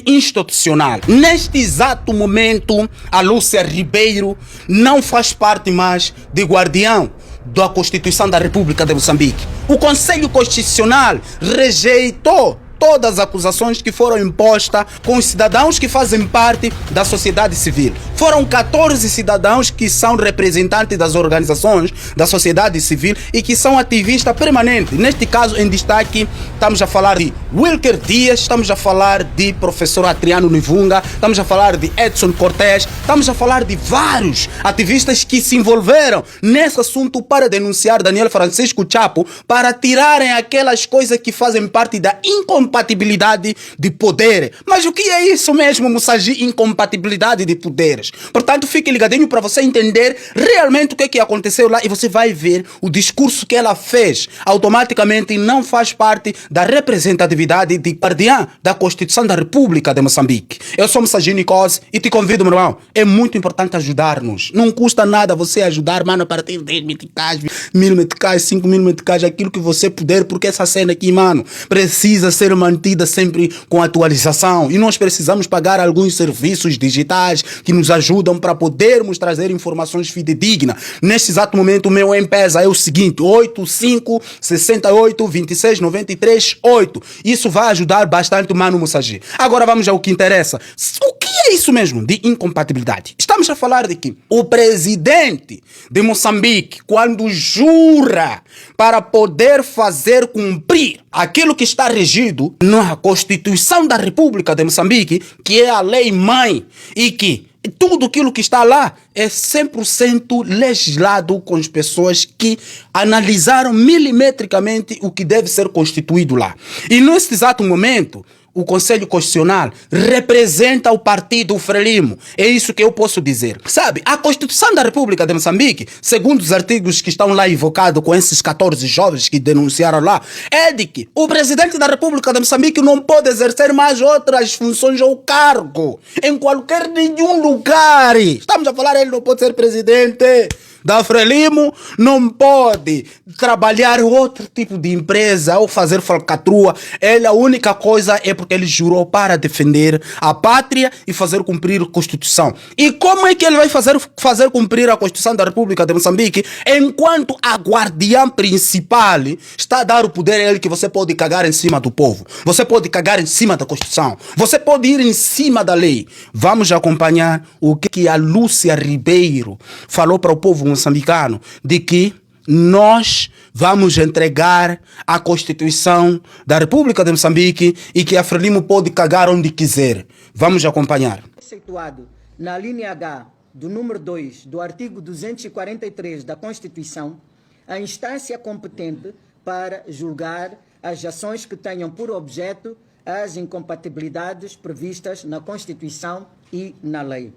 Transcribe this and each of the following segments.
Institucional. Neste exato momento, a Lúcia Ribeiro não faz parte mais de guardião da Constituição da República de Moçambique. O Conselho Constitucional rejeitou todas as acusações que foram impostas com os cidadãos que fazem parte da sociedade civil. Foram 14 cidadãos que são representantes das organizações da sociedade civil e que são ativistas permanentes. Neste caso, em destaque, estamos a falar de Wilker Dias, estamos a falar de professor Adriano Nivunga, estamos a falar de Edson Cortés, estamos a falar de vários ativistas que se envolveram nesse assunto para denunciar Daniel Francisco Chapo, para tirarem aquelas coisas que fazem parte da incompatibilidade de poder. Mas o que é isso mesmo, Mussagi? Incompatibilidade de poderes. Portanto, fique ligadinho para você entender realmente o que aconteceu lá e você vai ver o discurso que ela fez. Automaticamente não faz parte da representatividade de guardiã da Constituição da República de Moçambique. Eu sou Mussagi Nicose e te convido, meu irmão. É muito importante ajudar-nos. Não custa nada você ajudar, mano, a partir de 10 meticais, 1000 meticais, 5000 meticais, aquilo que você puder, porque essa cena aqui, mano, precisa ser mantida sempre com atualização e nós precisamos pagar alguns serviços digitais que nos ajudam para podermos trazer informações fidedignas. Neste exato momento, o meu M-Pesa é o seguinte: 85 68 26 93 8. Isso vai ajudar bastante o Mano Mussagi. Agora vamos ao que interessa. O que é isso mesmo de incompatibilidade? Estamos a falar de que o presidente de Moçambique, quando jura para poder fazer cumprir aquilo que está regido na Constituição da República de Moçambique, que é a lei mãe, e que tudo aquilo que está lá é 100% legislado com as pessoas que analisaram milimetricamente o que deve ser constituído lá. E nesse exato momento, o Conselho Constitucional representa o partido Frelimo. É isso que eu posso dizer. Sabe, a Constituição da República de Moçambique, segundo os artigos que estão lá invocados com esses 14 jovens que denunciaram lá, é de que o presidente da República de Moçambique não pode exercer mais outras funções ou cargo em qualquer nenhum lugar. Estamos a falar, ele não pode ser presidente da Frelimo, não pode trabalhar em outro tipo de empresa ou fazer falcatrua. Ele, a única coisa é porque ele jurou para defender a pátria e fazer cumprir a Constituição. E como é que ele vai fazer cumprir a Constituição da República de Moçambique enquanto a guardiã principal está a dar o poder a ele, que você pode cagar em cima do povo, você pode cagar em cima da Constituição, você pode ir em cima da lei. Vamos acompanhar o que a Lúcia Ribeiro falou para o povo moçambicano, de que nós vamos entregar a Constituição da República de Moçambique e que a Frelimo pode cagar onde quiser. Vamos acompanhar. Situado na linha H do número 2 do artigo 243 da Constituição, a instância competente para julgar as ações que tenham por objeto as incompatibilidades previstas na Constituição e na lei.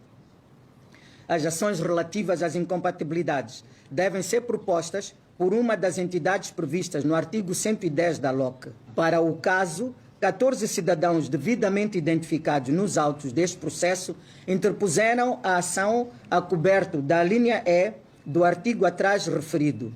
As ações relativas às incompatibilidades devem ser propostas por uma das entidades previstas no artigo 110 da LOC. Para o caso, 14 cidadãos devidamente identificados nos autos deste processo interpuseram a ação a coberto da linha E do artigo atrás referido,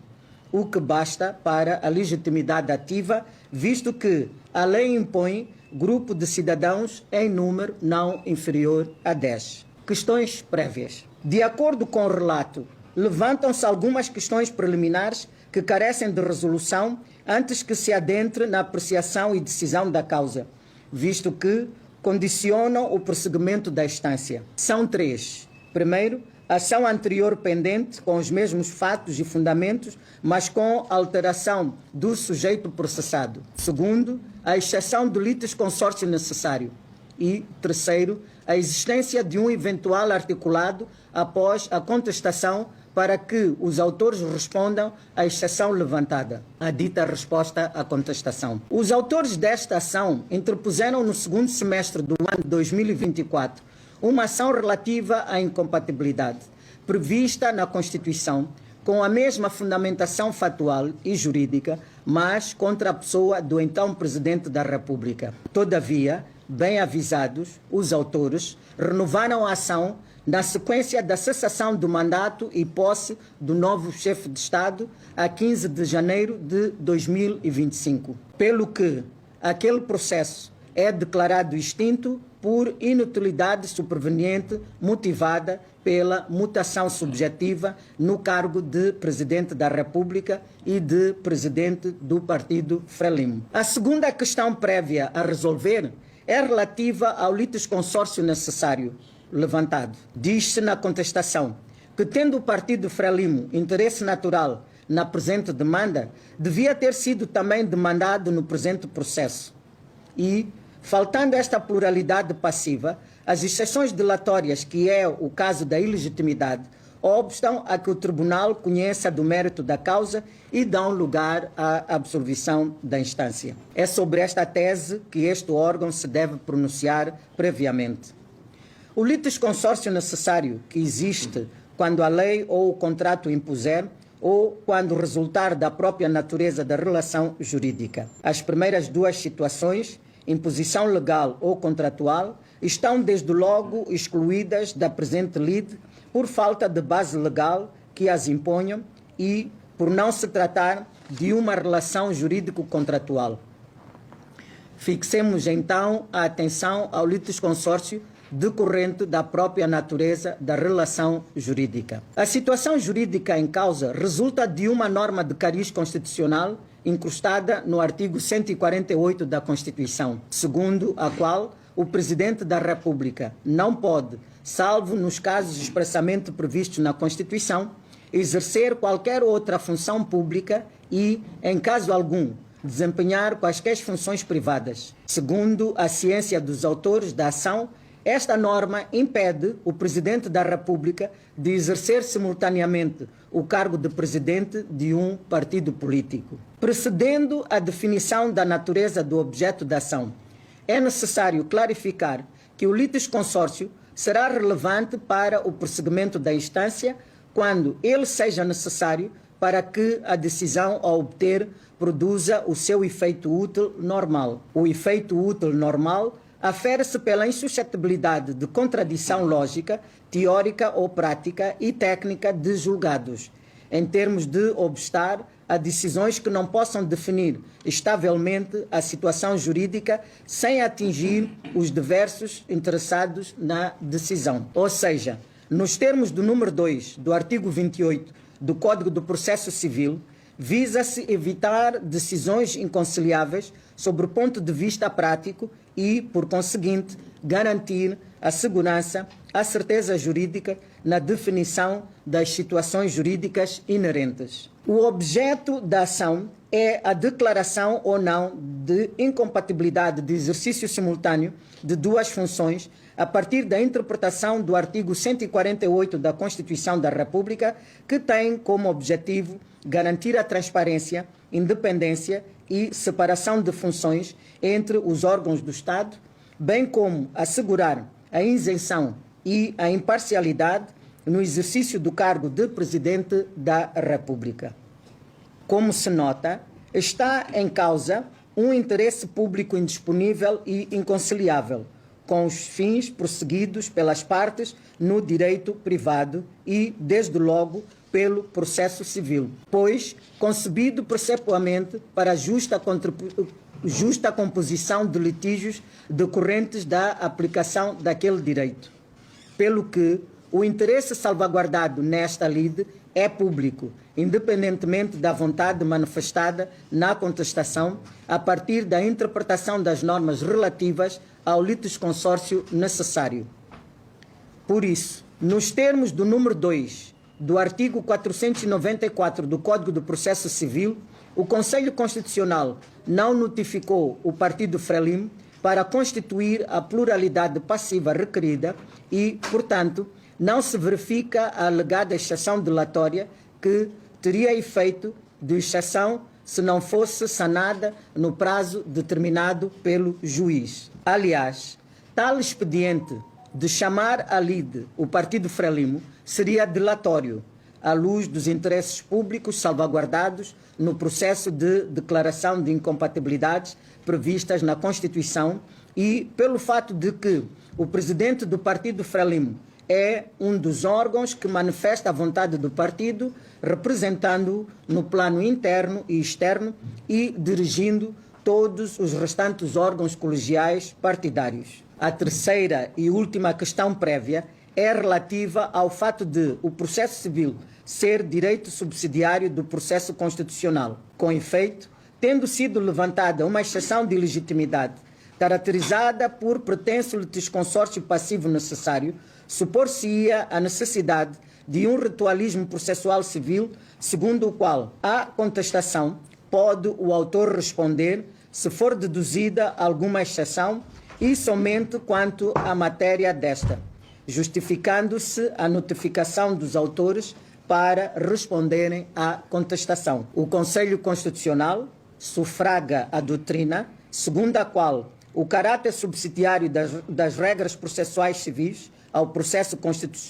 o que basta para a legitimidade ativa, visto que a lei impõe grupo de cidadãos em número não inferior a 10. Questões prévias. De acordo com o relato, levantam-se algumas questões preliminares que carecem de resolução antes que se adentre na apreciação e decisão da causa, visto que condicionam o prosseguimento da instância. São 3. Primeiro, ação anterior pendente com os mesmos fatos e fundamentos, mas com alteração do sujeito processado. Segundo, a exceção de litisconsórcio necessário. E, terceiro, a existência de um eventual articulado após a contestação para que os autores respondam à exceção levantada, a dita resposta à contestação. Os autores desta ação interpuseram no segundo semestre do ano 2024 uma ação relativa à incompatibilidade, prevista na Constituição, com a mesma fundamentação factual e jurídica, mas contra a pessoa do então Presidente da República. Todavia, bem avisados, os autores renovaram a ação na sequência da cessação do mandato e posse do novo chefe de Estado a 15 de janeiro de 2025. Pelo que aquele processo é declarado extinto por inutilidade superveniente motivada pela mutação subjetiva no cargo de Presidente da República e de Presidente do Partido Frelimo. A segunda questão prévia a resolver é relativa ao litisconsórcio necessário levantado. Diz-se na contestação que, tendo o Partido Frelimo interesse natural na presente demanda, devia ter sido também demandado no presente processo. E, faltando esta pluralidade passiva, as exceções dilatórias, que é o caso da ilegitimidade, obstam a que o Tribunal conheça do mérito da causa e dão lugar à absolvição da instância. É sobre esta tese que este órgão se deve pronunciar previamente. O litisconsórcio necessário que existe quando a lei ou o contrato impuser ou quando resultar da própria natureza da relação jurídica. As primeiras duas situações, imposição legal ou contratual, estão desde logo excluídas da presente lide por falta de base legal que as imponham e por não se tratar de uma relação jurídico-contratual. Fixemos então a atenção ao litisconsórcio decorrente da própria natureza da relação jurídica. A situação jurídica em causa resulta de uma norma de cariz constitucional incrustada no artigo 148 da Constituição, segundo a qual o Presidente da República não pode, salvo nos casos expressamente previstos na Constituição, exercer qualquer outra função pública e, em caso algum, desempenhar quaisquer funções privadas. Segundo a ciência dos autores da ação, esta norma impede o Presidente da República de exercer simultaneamente o cargo de Presidente de um partido político. Precedendo a definição da natureza do objeto da ação, é necessário clarificar que o litisconsórcio será relevante para o prosseguimento da instância quando ele seja necessário para que a decisão a obter produza o seu efeito útil normal. O efeito útil normal afere-se pela insuscetibilidade de contradição lógica, teórica ou prática e técnica de julgados, em termos de obstar a decisões que não possam definir estavelmente a situação jurídica sem atingir os diversos interessados na decisão. Ou seja, nos termos do número 2 do artigo 28 do Código do Processo Civil, visa-se evitar decisões inconciliáveis sob o ponto de vista prático e, por conseguinte, garantir a segurança, a certeza jurídica na definição das situações jurídicas inerentes. O objeto da ação é a declaração ou não de incompatibilidade de exercício simultâneo de duas funções a partir da interpretação do artigo 148 da Constituição da República, que tem como objetivo garantir a transparência, independência e separação de funções entre os órgãos do Estado, bem como assegurar a isenção e a imparcialidade no exercício do cargo de Presidente da República. Como se nota, está em causa um interesse público indisponível e inconciliável com os fins prosseguidos pelas partes no direito privado e, desde logo, pelo processo civil, pois concebido precepuamente para a justa composição de litígios decorrentes da aplicação daquele direito. Pelo que o interesse salvaguardado nesta lide é público, independentemente da vontade manifestada na contestação, a partir da interpretação das normas relativas ao litisconsórcio necessário. Por isso, nos termos do número 2 do artigo 494 do Código do Processo Civil, o Conselho Constitucional não notificou o Partido Frelimo para constituir a pluralidade passiva requerida e, portanto, não se verifica a alegada exceção delatória que teria efeito de exceção se não fosse sanada no prazo determinado pelo juiz. Aliás, tal expediente de chamar à lide o Partido Frelimo seria delatório, à luz dos interesses públicos salvaguardados no processo de declaração de incompatibilidades previstas na Constituição e pelo fato de que o presidente do Partido Frelimo é um dos órgãos que manifesta a vontade do partido, representando-o no plano interno e externo e dirigindo todos os restantes órgãos colegiais partidários. A terceira e última questão prévia é relativa ao fato de o processo civil ser direito subsidiário do processo constitucional. Com efeito, tendo sido levantada uma exceção de ilegitimidade caracterizada por pretenso litisconsórcio passivo necessário, supor-se-ia a necessidade de um ritualismo processual civil, segundo o qual a contestação pode o autor responder se for deduzida alguma exceção e somente quanto à matéria desta, justificando-se a notificação dos autores para responderem à contestação. O Conselho Constitucional sufraga a doutrina segundo a qual o caráter subsidiário das regras processuais civis ao processo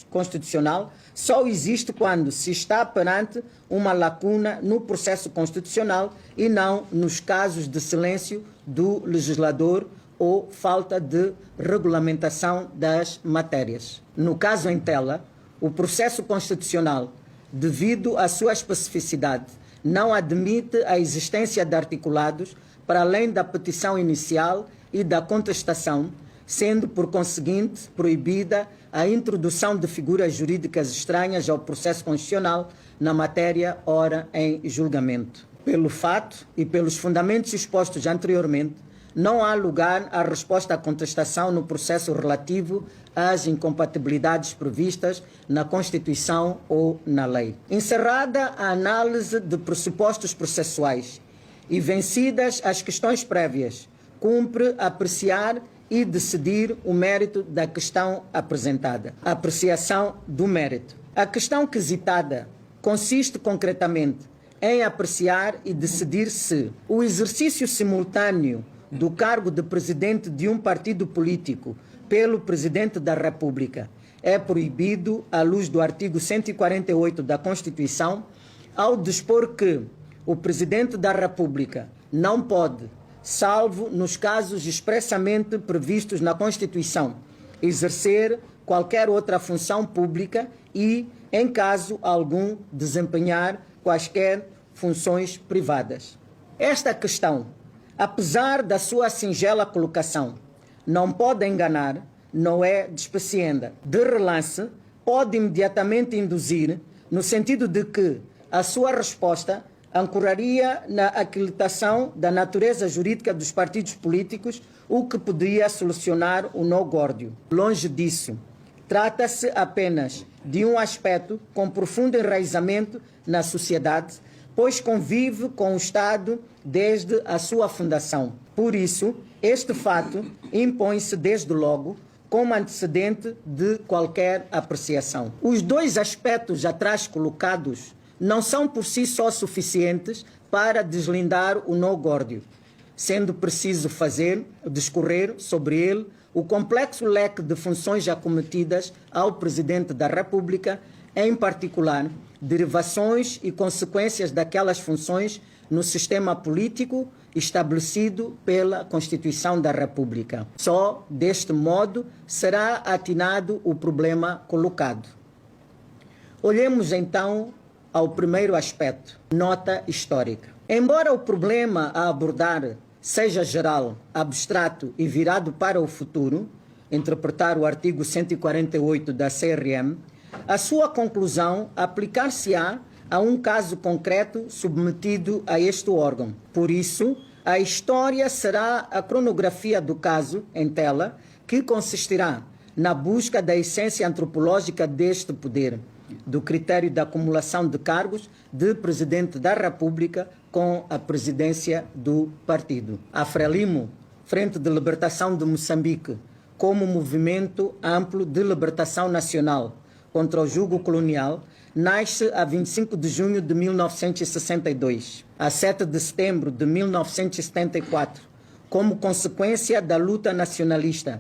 constitucional só existe quando se está perante uma lacuna no processo constitucional e não nos casos de silêncio do legislador ou falta de regulamentação das matérias. No caso em tela, o processo constitucional, devido à sua especificidade, não admite a existência de articulados para além da petição inicial e da contestação, sendo, por conseguinte, proibida a introdução de figuras jurídicas estranhas ao processo constitucional na matéria ora em julgamento. Pelo fato e pelos fundamentos expostos anteriormente, não há lugar à resposta à contestação no processo relativo às incompatibilidades previstas na Constituição ou na lei. Encerrada a análise de pressupostos processuais e vencidas as questões prévias, cumpre apreciar e decidir o mérito da questão apresentada. Apreciação do mérito. A questão quesitada consiste concretamente em apreciar e decidir se o exercício simultâneo do cargo de presidente de um partido político pelo Presidente da República é proibido à luz do artigo 148 da Constituição, ao dispor que o Presidente da República não pode, salvo nos casos expressamente previstos na Constituição, exercer qualquer outra função pública e, em caso algum, desempenhar quaisquer funções privadas. Esta questão, apesar da sua singela colocação, não pode enganar, não é despecienda. De relance, pode imediatamente induzir, no sentido de que a sua resposta ancoraria na aquilitação da natureza jurídica dos partidos políticos, o que poderia solucionar o nó górdio. Longe disso, trata-se apenas de um aspecto com profundo enraizamento na sociedade, pois convive com o Estado desde a sua fundação. Por isso, este fato impõe-se desde logo como antecedente de qualquer apreciação. Os dois aspectos atrás colocados não são por si só suficientes para deslindar o nó górdio, sendo preciso discorrer sobre ele o complexo leque de funções acometidas ao Presidente da República, em particular, derivações e consequências daquelas funções no sistema político estabelecido pela Constituição da República. Só deste modo será atinado o problema colocado. Olhemos então ao primeiro aspecto, nota histórica. Embora o problema a abordar seja geral, abstrato e virado para o futuro, interpretar o artigo 148 da CRM, a sua conclusão aplicar-se-á a um caso concreto submetido a este órgão. Por isso, a história será a cronografia do caso em tela, que consistirá na busca da essência antropológica deste poder, do critério da acumulação de cargos de Presidente da República com a presidência do partido. A Frelimo, Frente de Libertação de Moçambique, como movimento amplo de libertação nacional contra o jugo colonial, nasce a 25 de junho de 1962, a 7 de setembro de 1974, como consequência da luta nacionalista.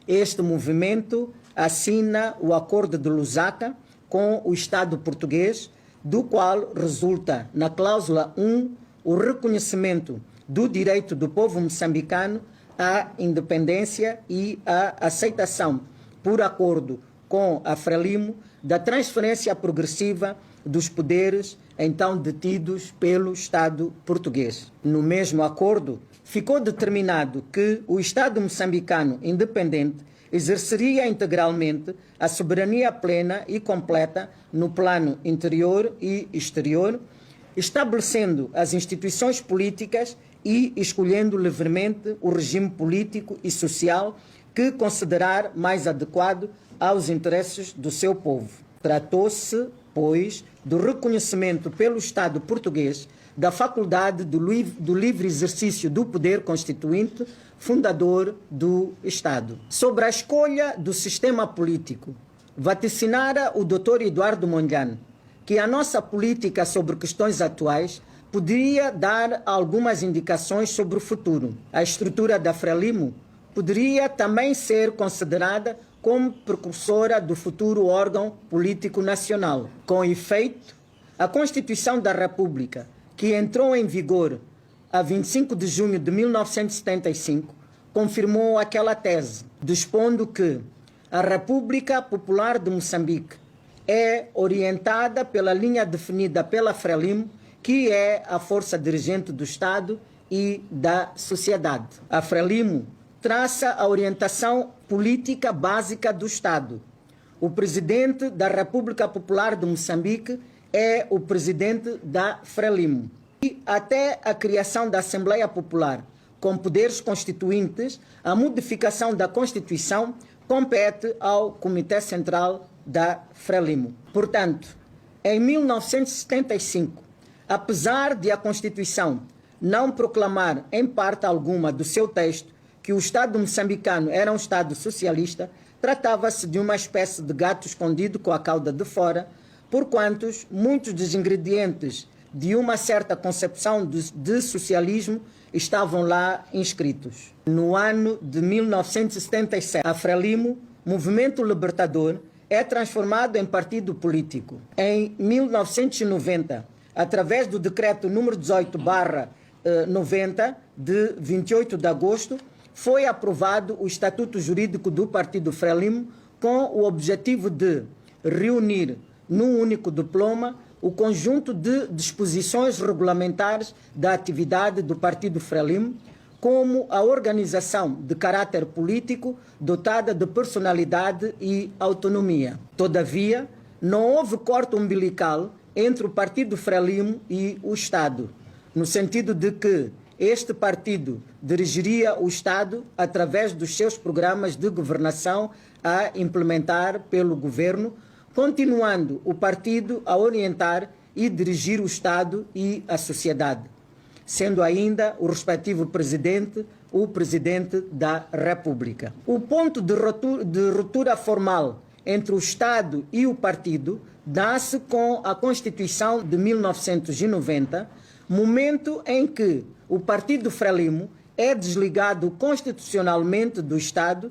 Este movimento assina o Acordo de Lusaka com o Estado português, do qual resulta, na cláusula 1, o reconhecimento do direito do povo moçambicano à independência e a aceitação, por acordo com a Frelimo, da transferência progressiva dos poderes então detidos pelo Estado português. No mesmo acordo, ficou determinado que o Estado moçambicano independente exerceria integralmente a soberania plena e completa no plano interior e exterior, estabelecendo as instituições políticas e escolhendo livremente o regime político e social que considerar mais adequado aos interesses do seu povo. Tratou-se, pois, do reconhecimento pelo Estado português da faculdade do livre exercício do poder constituinte, fundador do Estado. Sobre a escolha do sistema político, vaticinara o Dr. Eduardo Mondlane que a nossa política sobre questões atuais poderia dar algumas indicações sobre o futuro. A estrutura da Frelimo poderia também ser considerada como precursora do futuro órgão político nacional. Com efeito, a Constituição da República, que entrou em vigor a 25 de junho de 1975, confirmou aquela tese, dispondo que a República Popular de Moçambique é orientada pela linha definida pela Frelimo, que é a força dirigente do Estado e da sociedade. A Frelimo traça a orientação política básica do Estado. O presidente da República Popular de Moçambique é o presidente da Frelimo. E até a criação da Assembleia Popular, com poderes constituintes, a modificação da Constituição compete ao Comitê Central da Frelimo. Portanto, em 1975, apesar de a Constituição não proclamar em parte alguma do seu texto que o Estado moçambicano era um Estado socialista, tratava-se de uma espécie de gato escondido com a cauda de fora, porquanto muitos dos ingredientes de uma certa concepção de socialismo estavam lá inscritos. No ano de 1977, a Frelimo, Movimento Libertador, é transformado em partido político. Em 1990, através do decreto número 18/90, de 28 de agosto, foi aprovado o Estatuto Jurídico do Partido Frelimo com o objetivo de reunir num único diploma o conjunto de disposições regulamentares da atividade do Partido Frelimo, como a organização de caráter político dotada de personalidade e autonomia. Todavia, não houve corte umbilical entre o Partido Frelimo e o Estado, no sentido de que este partido dirigiria o Estado através dos seus programas de governação a implementar pelo governo, continuando o partido a orientar e dirigir o Estado e a sociedade, sendo ainda o respectivo presidente o presidente da República. O ponto de ruptura formal entre o Estado e o partido dá-se com a Constituição de 1990, momento em que o Partido Frelimo é desligado constitucionalmente do Estado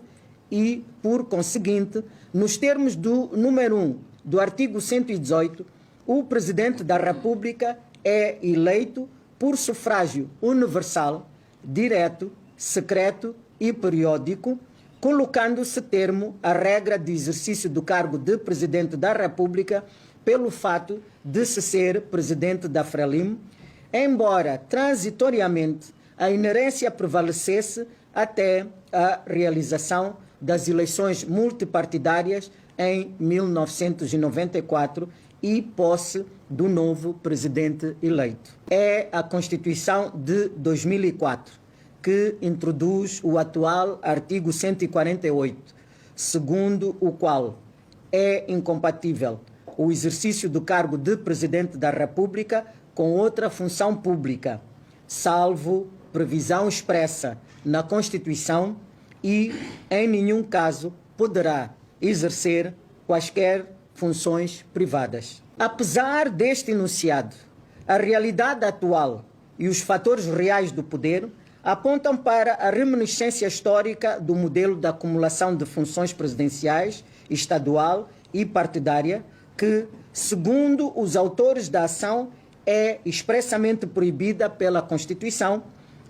e, por conseguinte, nos termos do número 1 do artigo 118, o Presidente da República é eleito por sufrágio universal, direto, secreto e periódico, colocando-se termo à regra de exercício do cargo de Presidente da República pelo fato de se ser Presidente da Frelimo, embora transitoriamente a inerência prevalecesse até a realização das eleições multipartidárias em 1994 e posse do novo presidente eleito. É a Constituição de 2004 que introduz o atual artigo 148, segundo o qual é incompatível o exercício do cargo de Presidente da República com outra função pública, salvo previsão expressa na Constituição, e em nenhum caso poderá exercer quaisquer funções privadas. Apesar deste enunciado, a realidade atual e os fatores reais do poder apontam para a reminiscência histórica do modelo de acumulação de funções presidenciais, estadual e partidária, que, segundo os autores da ação, é expressamente proibida pela Constituição,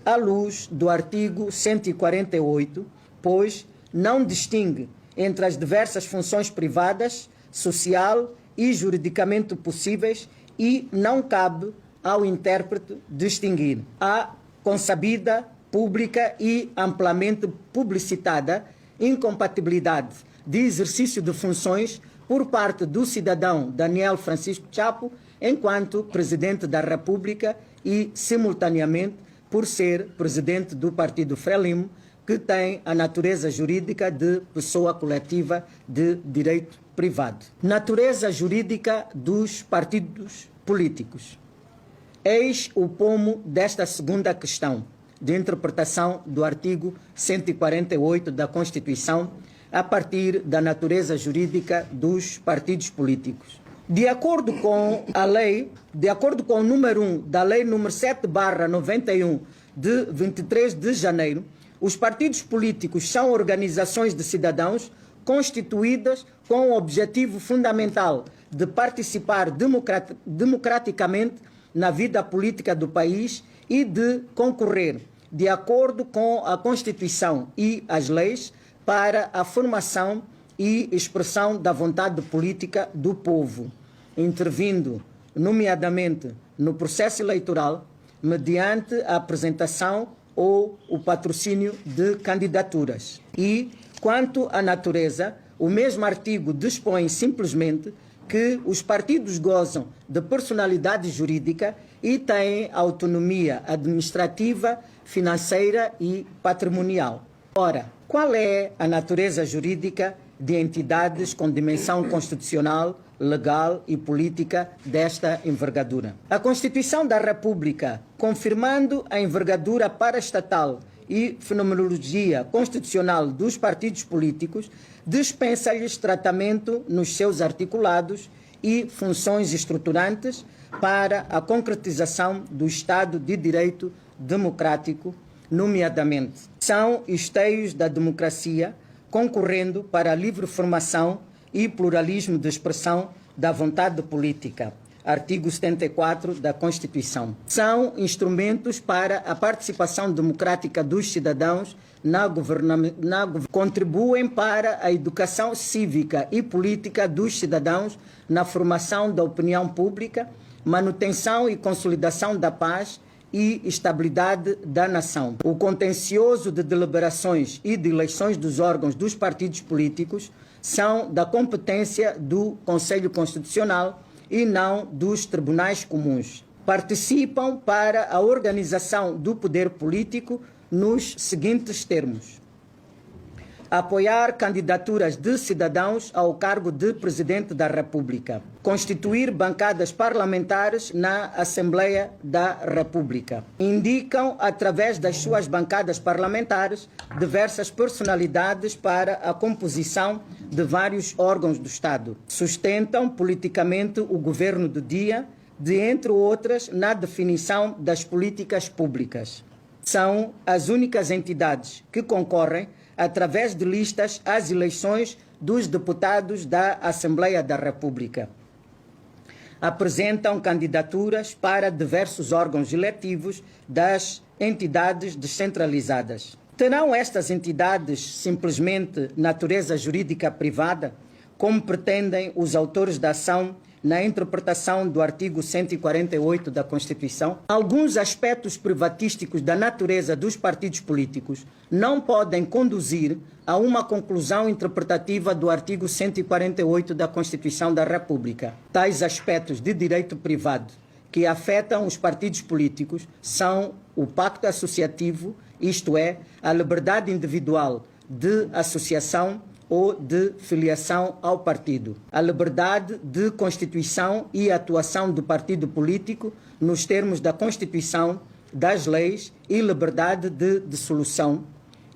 à luz do artigo 148, pois não distingue entre as diversas funções privadas, social e juridicamente possíveis e não cabe ao intérprete distinguir a consabida pública e amplamente publicitada incompatibilidade de exercício de funções por parte do cidadão Daniel Francisco Chapo enquanto Presidente da República e, simultaneamente, por ser Presidente do Partido Frelimo, que tem a natureza jurídica de pessoa coletiva de direito privado. Natureza jurídica dos partidos políticos. Eis o pomo desta segunda questão de interpretação do artigo 148 da Constituição a partir da natureza jurídica dos partidos políticos. De acordo com a lei, de acordo com o número 1 da Lei número 7/91 de 23 de janeiro, os partidos políticos são organizações de cidadãos constituídas com o objetivo fundamental de participar democraticamente na vida política do país e de concorrer, de acordo com a Constituição e as leis, para a formação e expressão da vontade política do povo, intervindo, nomeadamente, no processo eleitoral, mediante a apresentação ou o patrocínio de candidaturas. E, quanto à natureza, o mesmo artigo dispõe simplesmente que os partidos gozam de personalidade jurídica e têm autonomia administrativa, financeira e patrimonial. Ora, qual é a natureza jurídica de entidades com dimensão constitucional, legal e política desta envergadura? A Constituição da República, confirmando a envergadura paraestatal e fenomenologia constitucional dos partidos políticos, dispensa-lhes tratamento nos seus articulados e funções estruturantes para a concretização do Estado de Direito democrático, nomeadamente. São esteios da democracia, concorrendo para a livre formação e pluralismo de expressão da vontade política. Artigo 74 da Constituição. São instrumentos para a participação democrática dos cidadãos contribuem para a educação cívica e política dos cidadãos na formação da opinião pública, manutenção e consolidação da paz e estabilidade da nação. O contencioso de deliberações e de eleições dos órgãos dos partidos políticos são da competência do Conselho Constitucional e não dos tribunais comuns. Participam para a organização do poder político nos seguintes termos: apoiar candidaturas de cidadãos ao cargo de Presidente da República, constituir bancadas parlamentares na Assembleia da República, indicam, através das suas bancadas parlamentares, diversas personalidades para a composição de vários órgãos do Estado, sustentam politicamente o governo do dia, de entre outras, na definição das políticas públicas. São as únicas entidades que concorrem através de listas às eleições dos deputados da Assembleia da República. Apresentam candidaturas para diversos órgãos eletivos das entidades descentralizadas. Terão estas entidades simplesmente natureza jurídica privada, como pretendem os autores da ação na interpretação do artigo 148 da Constituição? Alguns aspectos privatísticos da natureza dos partidos políticos não podem conduzir a uma conclusão interpretativa do artigo 148 da Constituição da República. Tais aspectos de direito privado que afetam os partidos políticos são o pacto associativo, isto é, a liberdade individual de associação ou de filiação ao partido, a liberdade de constituição e atuação do partido político nos termos da Constituição, das leis e liberdade de dissolução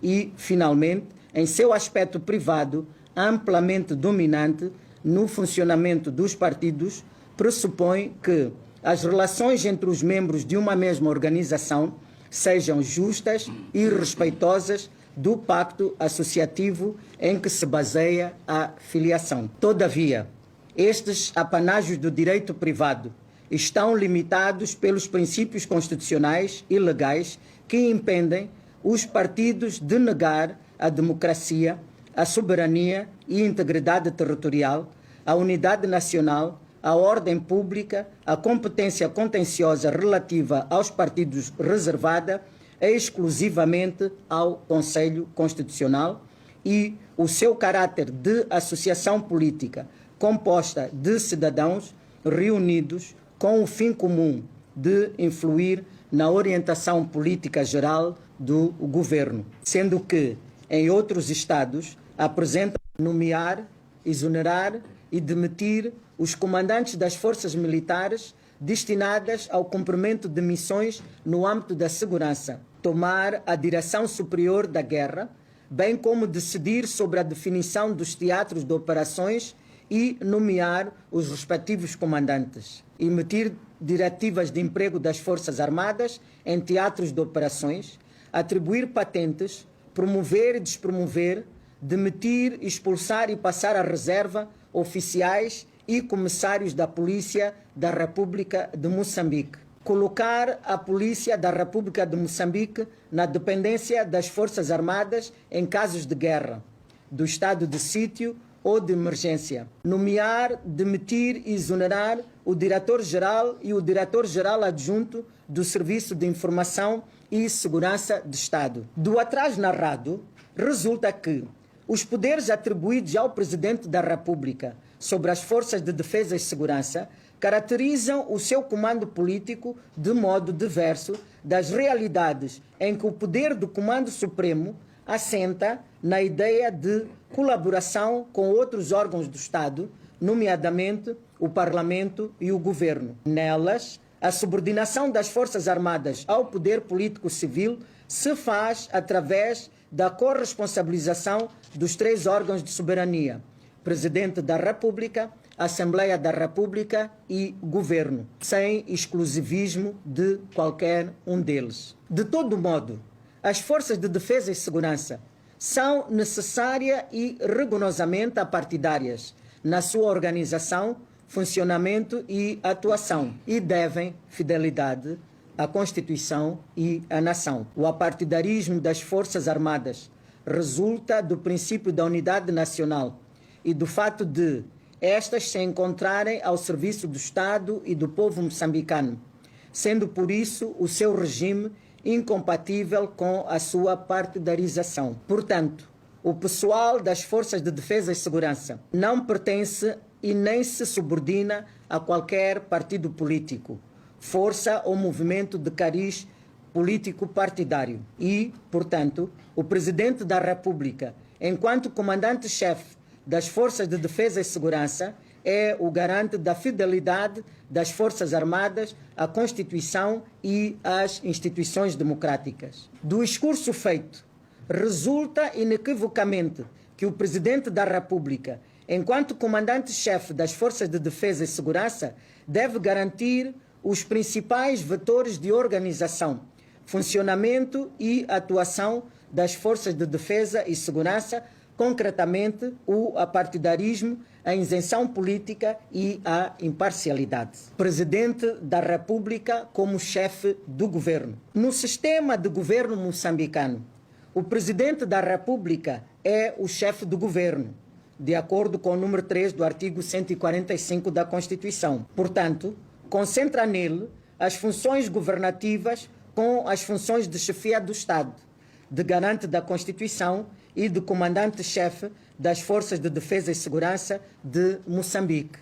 e, finalmente, em seu aspecto privado, amplamente dominante no funcionamento dos partidos, pressupõe que as relações entre os membros de uma mesma organização sejam justas e respeitosas do pacto associativo em que se baseia a filiação. Todavia, estes apanágios do direito privado estão limitados pelos princípios constitucionais e legais que impedem os partidos de negar a democracia, a soberania e integridade territorial, a unidade nacional, a ordem pública, a competência contenciosa relativa aos partidos reservada, exclusivamente ao Conselho Constitucional e o seu caráter de associação política composta de cidadãos reunidos com o fim comum de influir na orientação política geral do governo, sendo que, em outros estados, apresenta nomear, exonerar e demitir os comandantes das forças militares destinadas ao cumprimento de missões no âmbito da segurança, tomar a direção superior da guerra, bem como decidir sobre a definição dos teatros de operações e nomear os respectivos comandantes, emitir diretivas de emprego das Forças Armadas em teatros de operações, atribuir patentes, promover e despromover, demitir, expulsar e passar à reserva oficiais e comissários da Polícia da República de Moçambique. Colocar a Polícia da República de Moçambique na dependência das Forças Armadas em casos de guerra, do estado de sítio ou de emergência. Nomear, demitir e exonerar o Diretor-Geral e o Diretor-Geral Adjunto do Serviço de Informação e Segurança de Estado. Do atrás narrado, resulta que os poderes atribuídos ao Presidente da República sobre as Forças de Defesa e Segurança caracterizam o seu comando político de modo diverso das realidades em que o poder do Comando Supremo assenta na ideia de colaboração com outros órgãos do Estado, nomeadamente o Parlamento e o Governo. Nelas, a subordinação das Forças Armadas ao poder político civil se faz através da corresponsabilização dos três órgãos de soberania: Presidente da República, Assembleia da República e Governo, sem exclusivismo de qualquer um deles. De todo modo, as Forças de Defesa e Segurança são necessárias e rigorosamente apartidárias na sua organização, funcionamento e atuação e devem fidelidade à Constituição e à nação. O apartidarismo das Forças Armadas resulta do princípio da unidade nacional e do fato de estas se encontrarem ao serviço do Estado e do povo moçambicano, sendo por isso o seu regime incompatível com a sua partidarização. Portanto, o pessoal das Forças de Defesa e Segurança não pertence e nem se subordina a qualquer partido político, força ou movimento de cariz político partidário e, portanto, o Presidente da República, enquanto comandante-chefe das Forças de Defesa e Segurança, é o garante da fidelidade das Forças Armadas à Constituição e às instituições democráticas. Do discurso feito, resulta inequivocamente que o Presidente da República, enquanto comandante-chefe das Forças de Defesa e Segurança, deve garantir os principais vetores de organização, funcionamento e atuação das Forças de Defesa e Segurança, concretamente o apartidarismo, a isenção política e a imparcialidade. Presidente da República como chefe do governo. No sistema de governo moçambicano, o Presidente da República é o chefe do governo, de acordo com o número 3 do artigo 145 da Constituição. Portanto, concentra nele as funções governativas com as funções de chefia do Estado, de garante da Constituição e de comandante-chefe das Forças de Defesa e Segurança de Moçambique.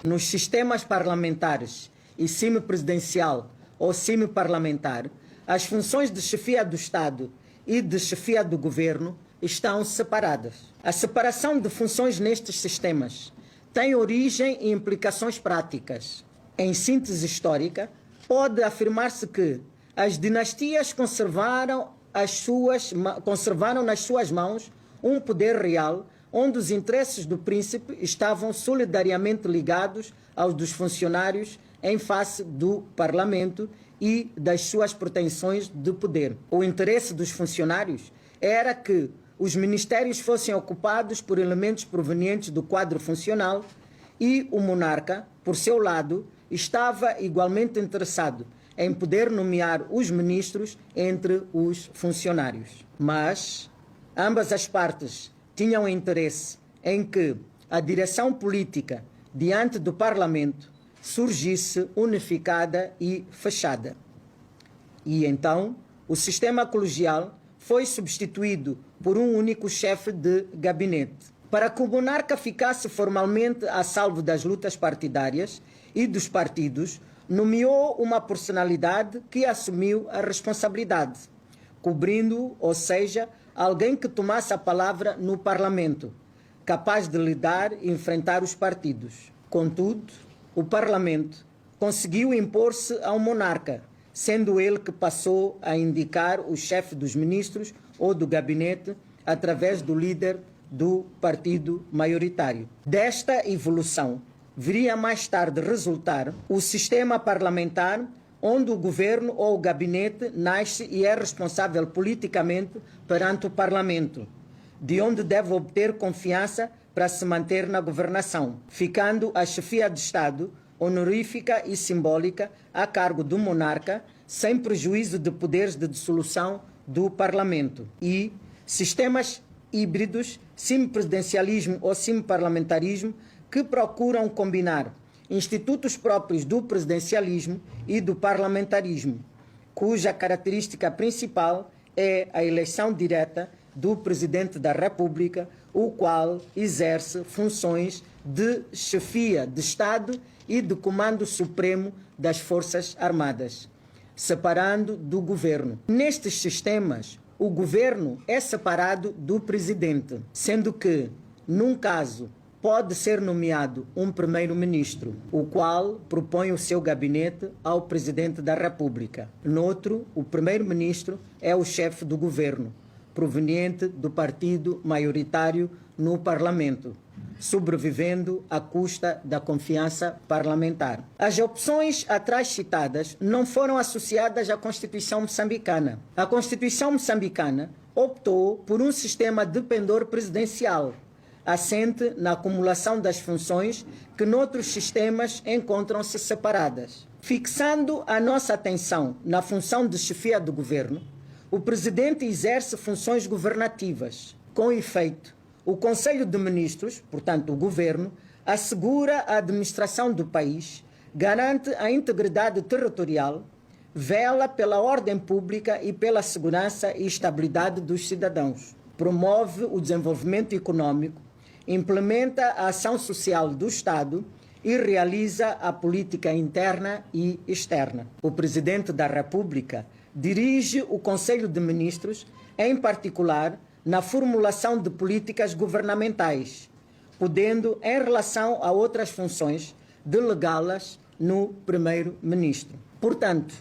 Nos sistemas parlamentares e semipresidencial ou semiparlamentar, as funções de chefia do Estado e de chefia do governo estão separadas. A separação de funções nestes sistemas tem origem e implicações práticas. Em síntese histórica, pode afirmar-se que as dinastias conservaram nas suas mãos um poder real, onde os interesses do príncipe estavam solidariamente ligados aos dos funcionários em face do parlamento e das suas pretensões de poder. O interesse dos funcionários era que os ministérios fossem ocupados por elementos provenientes do quadro funcional e o monarca, por seu lado, estava igualmente interessado em poder nomear os ministros entre os funcionários. Mas ambas as partes tinham interesse em que a direção política diante do Parlamento surgisse unificada e fechada. E então o sistema colegial foi substituído por um único chefe de gabinete. Para que o monarca ficasse formalmente a salvo das lutas partidárias e dos partidos, nomeou uma personalidade que assumiu a responsabilidade, cobrindo-o, ou seja, alguém que tomasse a palavra no Parlamento, capaz de lidar e enfrentar os partidos. Contudo, o Parlamento conseguiu impor-se ao monarca, sendo ele que passou a indicar o chefe dos ministros ou do gabinete através do líder do partido maioritário. Desta evolução viria mais tarde resultar o sistema parlamentar, onde o governo ou o gabinete nasce e é responsável politicamente perante o Parlamento, de onde deve obter confiança para se manter na governação, ficando a chefia de Estado honorífica e simbólica a cargo do monarca, sem prejuízo de poderes de dissolução do Parlamento. E sistemas híbridos, semipresidencialismo ou semiparlamentarismo, que procuram combinar institutos próprios do presidencialismo e do parlamentarismo, cuja característica principal é a eleição direta do Presidente da República, o qual exerce funções de chefia de Estado e de comando supremo das Forças Armadas, separando do governo. Nestes sistemas, o governo é separado do presidente, sendo que, num caso, pode ser nomeado um primeiro-ministro, o qual propõe o seu gabinete ao presidente da República. Noutro, o primeiro-ministro é o chefe do governo, proveniente do partido maioritário no Parlamento, sobrevivendo à custa da confiança parlamentar. As opções atrás citadas não foram associadas à Constituição moçambicana. A Constituição moçambicana optou por um sistema de pendor presidencial, assente na acumulação das funções que noutros sistemas encontram-se separadas. Fixando a nossa atenção na função de chefia do governo, o presidente exerce funções governativas. Com efeito, o Conselho de Ministros, portanto o governo, assegura a administração do país, garante a integridade territorial, vela pela ordem pública e pela segurança e estabilidade dos cidadãos, promove o desenvolvimento econômico, implementa a ação social do Estado e realiza a política interna e externa. O Presidente da República dirige o Conselho de Ministros, em particular, na formulação de políticas governamentais, podendo, em relação a outras funções, delegá-las no Primeiro-Ministro. Portanto,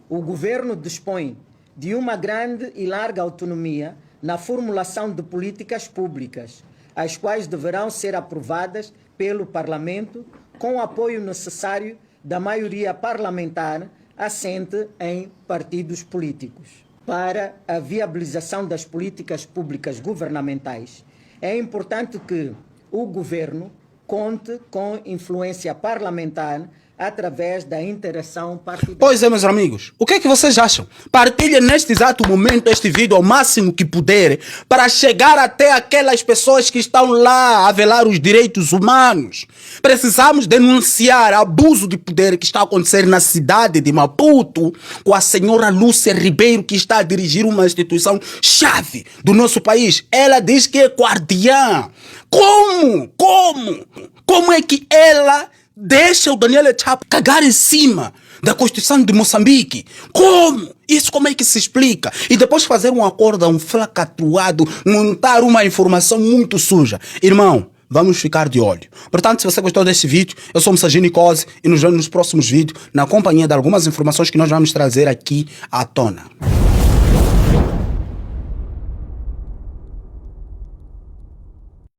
o Governo dispõe de uma grande e larga autonomia na formulação de políticas públicas, as quais deverão ser aprovadas pelo Parlamento com o apoio necessário da maioria parlamentar assente em partidos políticos. Para a viabilização das políticas públicas governamentais, é importante que o governo conte com influência parlamentar através da interação partidária. Pois é, meus amigos, o que é que vocês acham? Partilhem neste exato momento este vídeo ao máximo que puderem para chegar até aquelas pessoas que estão lá a velar os direitos humanos. Precisamos denunciar abuso de poder que está a acontecer na cidade de Maputo com a senhora Lúcia Ribeiro, que está a dirigir uma instituição chave do nosso país. Ela diz que é guardiã. Como é que ela deixa o Daniel Chapo cagar em cima da Constituição de Moçambique? Como é que se explica? E depois fazer um acordo, um flacatruado, montar uma informação muito suja. Irmão, vamos ficar de olho. Portanto, se você gostou deste vídeo, eu sou o Msagini Kosi e nos vemos nos próximos vídeos na companhia de algumas informações que nós vamos trazer aqui à tona.